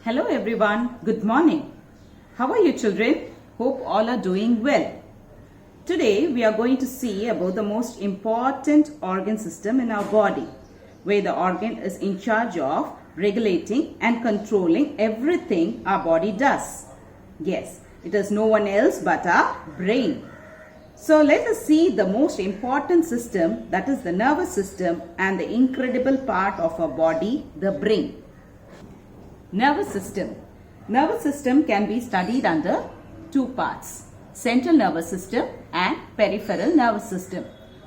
Hello everyone, good morning. How are you children? Hope all are doing well. Today we are going to see about the most important organ system in our body, where the organ is in charge of regulating and controlling everything our body does. Yes, it is no one else but our brain. So let us see the most important system, that is the nervous system, and the incredible part of our body, the brain. Nervous system. Nervous system can be studied under two parts, central nervous system and peripheral nervous system.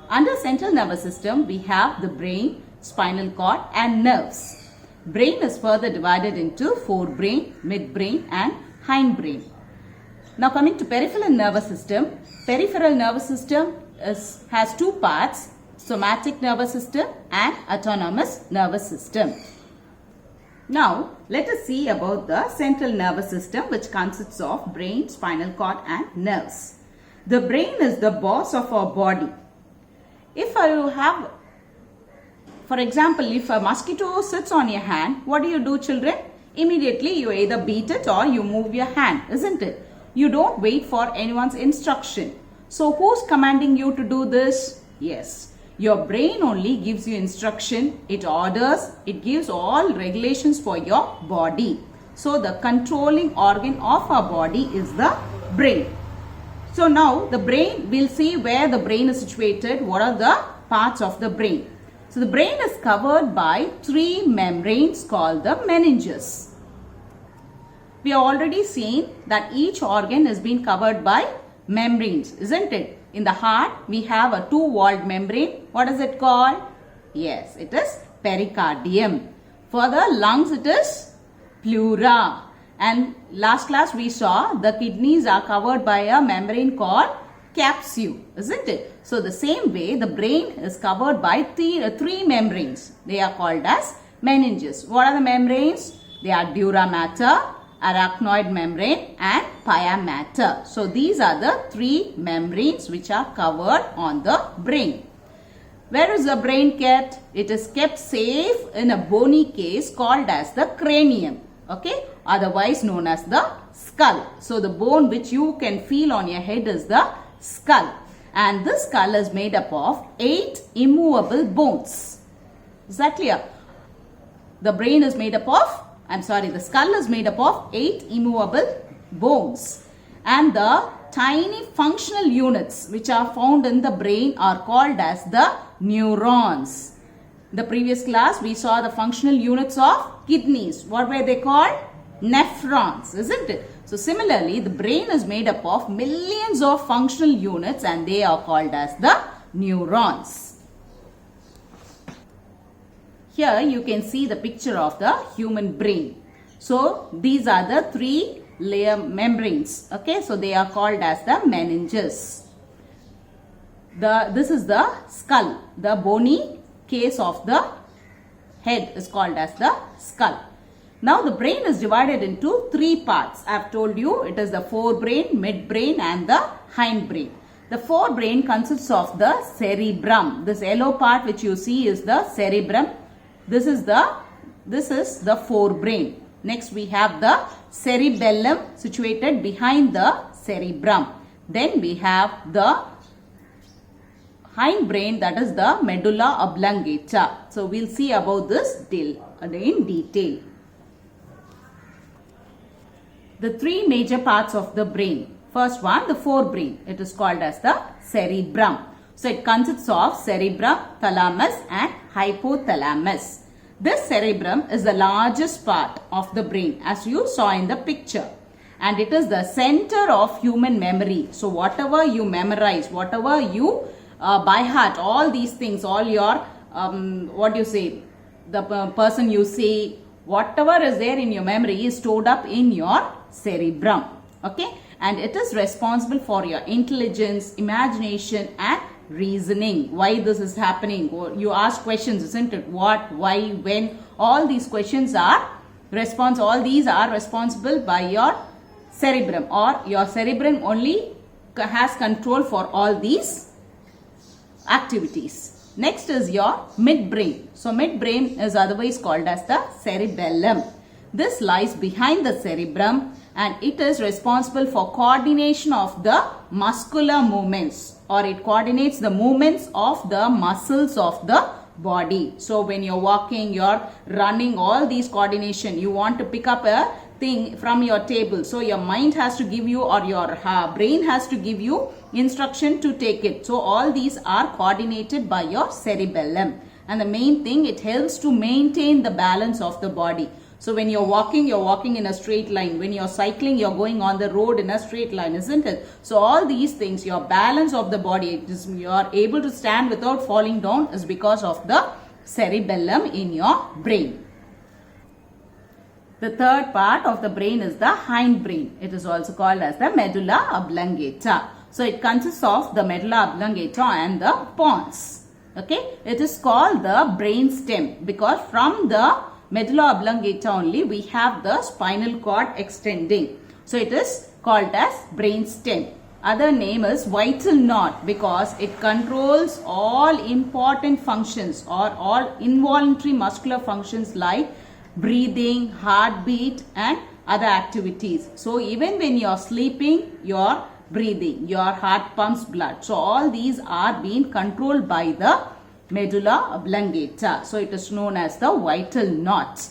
Under central nervous system, we have the brain, spinal cord and nerves. Brain is further divided into forebrain, midbrain and hindbrain. Now coming to peripheral nervous system has two parts, somatic nervous system and autonomous nervous system. Now, let us see about the central nervous system, which consists of brain, spinal cord and nerves. The brain is the boss of our body. If for example, if a mosquito sits on your hand, what do children? Immediately you either beat it or you move your hand, isn't it? You don't wait for anyone's instruction. So who's commanding you to do this? Yes. Your brain only gives you instruction, it orders, it gives all regulations for your body. So the controlling organ of our body is the brain. So now the brain, we'll see where the brain is situated, what are the parts of the brain. So the brain is covered by three membranes called the meninges. We have already seen that each organ has been covered by membranes, isn't it? In the heart, we have a two-walled membrane. What is it called? Yes, it is pericardium. For the lungs, it is pleura. And last class, we saw the kidneys are covered by a membrane called capsule, isn't it? So, the same way, the brain is covered by three membranes. They are called as meninges. What are the membranes? They are dura mater, arachnoid membrane and pia mater. So these are the three membranes which are covered on the brain. Where is the brain kept? It is kept safe in a bony case called as the cranium. Okay, otherwise known as the skull. So the bone which you can feel on your head is the skull. And this skull is made up of 8 immovable bones. Is that clear? The brain is made up of the skull is made up of 8 immovable bones, and the tiny functional units which are found in the brain are called as the neurons. In the previous class we saw the functional units of kidneys. What were they called? Nephrons, isn't it? So similarly, the brain is made up of millions of functional units and they are called as the neurons. Here you can see the picture of the human brain. So these are the three layer membranes. Okay, so they are called as the meninges. This is the skull. The bony case of the head is called as the skull. Now the brain is divided into three parts. I have told you it is the forebrain, midbrain and the hindbrain. The forebrain consists of the cerebrum. This yellow part which you see is the cerebrum. This is the forebrain. Next we have the cerebellum situated behind the cerebrum. Then we have the hindbrain, that is the medulla oblongata. So we'll see about this in detail. The three major parts of the brain. First one, the forebrain. It is called as the cerebrum. So it consists of cerebrum, thalamus and hypothalamus. This cerebrum is the largest part of the brain as you saw in the picture. And it is the center of human memory. So whatever you memorize, whatever you by heart, all these things, all your, the person you say, whatever is there in your memory is stored up in your cerebrum. Okay. And it is responsible for your intelligence, imagination and reasoning. Why this is happening? You ask questions, isn't it? What, why, when? All these questions are responsible by your cerebrum, or your cerebrum only has control for all these activities. Next is your midbrain. So midbrain is otherwise called as the cerebellum. This lies behind the cerebrum and it is responsible for coordination of the muscular movements, or it coordinates the movements of the muscles of the body. So when you're walking, you're running, all these coordination, you want to pick up a thing from your table. So your mind has to give you, or your brain has to give you instruction to take it. So all these are coordinated by your cerebellum. And the main thing, it helps to maintain the balance of the body. So when you're walking in a straight line. When you're cycling, you're going on the road in a straight line, isn't it? So all these things, your balance of the body, you are able to stand without falling down, is because of the cerebellum in your brain. The third part of the brain is the hindbrain. It is also called as the medulla oblongata. So it consists of the medulla oblongata and the pons. Okay, it is called the brain stem because from the medulla oblongata only we have the spinal cord extending. So it is called as brain stem. Other name is vital knot because it controls all important functions or all involuntary muscular functions like breathing, heartbeat and other activities. So even when you are sleeping, you are breathing, your heart pumps blood. So all these are being controlled by the medulla oblongata. So it is known as the vital knot.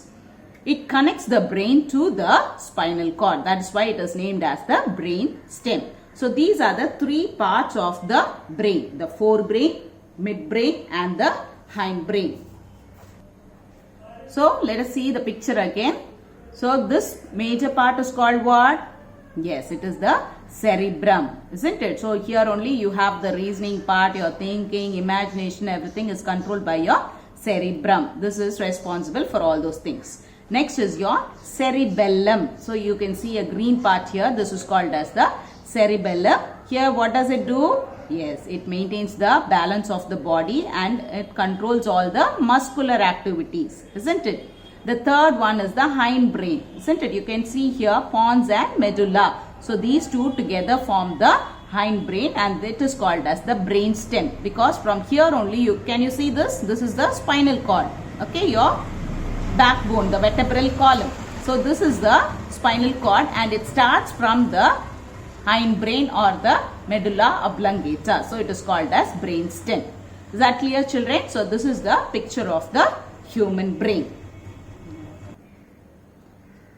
It connects the brain to the spinal cord. That is why it is named as the brain stem. So these are the three parts of the brain: the forebrain, midbrain and the hindbrain. So let us see the picture again. So this major part is called what? Yes, it is the cerebrum, isn't it? So here only you have the reasoning part, your thinking, imagination, everything is controlled by your cerebrum. This is responsible for all those things. Next is your cerebellum. So you can see a green part here. This is called as the cerebellum. Here what does it do? Yes, it maintains the balance of the body and it controls all the muscular activities, isn't it? The third one is the hindbrain, isn't it? You can see here pons and medulla. So these two together form the hindbrain and it is called as the brain stem because from here only can you see this? This is the spinal cord, okay, your backbone, the vertebral column. So this is the spinal cord and it starts from the hindbrain or the medulla oblongata. So it is called as brain stem. Is that clear, children? So this is the picture of the human brain.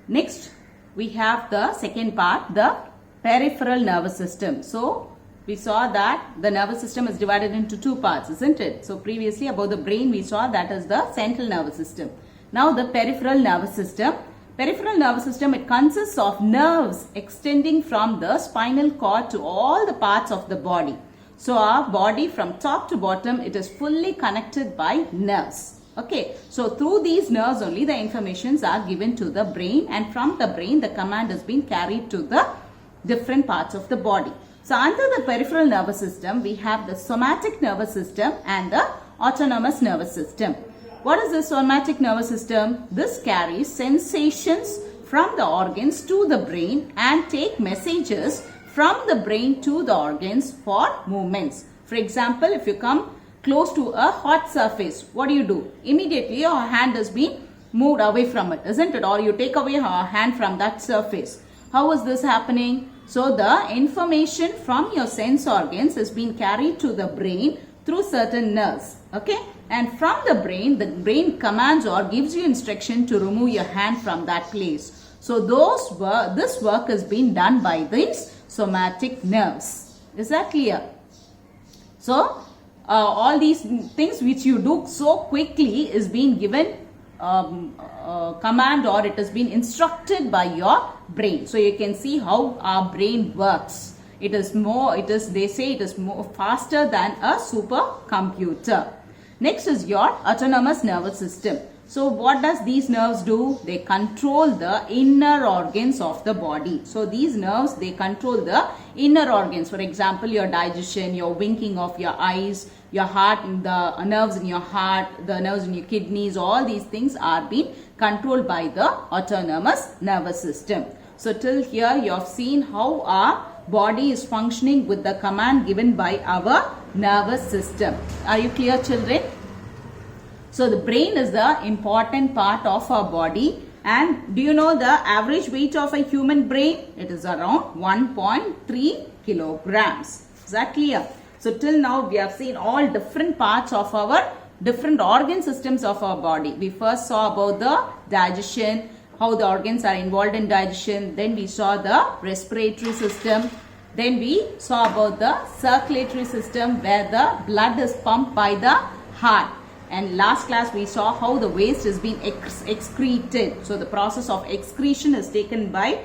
Next, we have the second part, the peripheral nervous system. So we saw that the nervous system is divided into two parts, isn't it? So previously about the brain we saw that is the central nervous system. Now the peripheral nervous system. Peripheral nervous system, it consists of nerves extending from the spinal cord to all the parts of the body. So our body from top to bottom, it is fully connected by nerves. Okay, so through these nerves only the informations are given to the brain and from the brain the command is being carried to the different parts of the body. So under the peripheral nervous system, we have the somatic nervous system and the autonomous nervous system. What is the somatic nervous system? This carries sensations from the organs to the brain and take messages from the brain to the organs for movements. For example, if you come close to a hot surface, what do? Immediately your hand is being moved away from it, isn't it? Or you take away your hand from that surface. How is this happening? So the information from your sense organs is being carried to the brain through certain nerves. Okay, and from the brain commands or gives you instruction to remove your hand from that place. So this work is being done by these somatic nerves. Is that clear? So all these things which you do so quickly is being given command or it has been instructed by your brain. So you can see how our brain works. They say it is more faster than a supercomputer. Next is your autonomous nervous system. So what does these nerves do? They control the inner organs of the body. So these nerves, they control the inner organs. For example, your digestion, your winking of your eyes, your heart, the nerves in your heart, the nerves in your kidneys, all these things are being controlled by the autonomous nervous system. So till here you have seen how our body is functioning with the command given by our nervous system. Are you clear, children? So the brain is the important part of our body And do you know the average weight of a human brain? It is around 1.3 kilograms. Is that clear? So till now we have seen all different parts of our different organ systems of our body. We first saw about the digestion, how the organs are involved in digestion. Then we saw the respiratory system. Then we saw about the circulatory system where the blood is pumped by the heart. And last class we saw how the waste is being excreted. So the process of excretion is taken by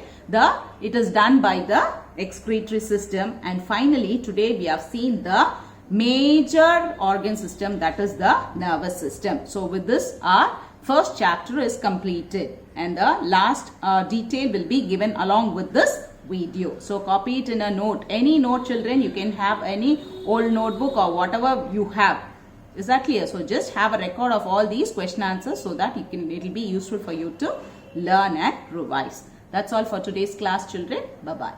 it is done by the excretory system. And finally today we have seen the major organ system, that is the nervous system. So with this our first chapter is completed, and the last detail will be given along with this video. So copy it in a note. Any note, children, you can have any old notebook or whatever you have. Is that clear? So just have a record of all these question answers so that it will be useful for you to learn and revise. That's all for today's class, children. Bye-bye.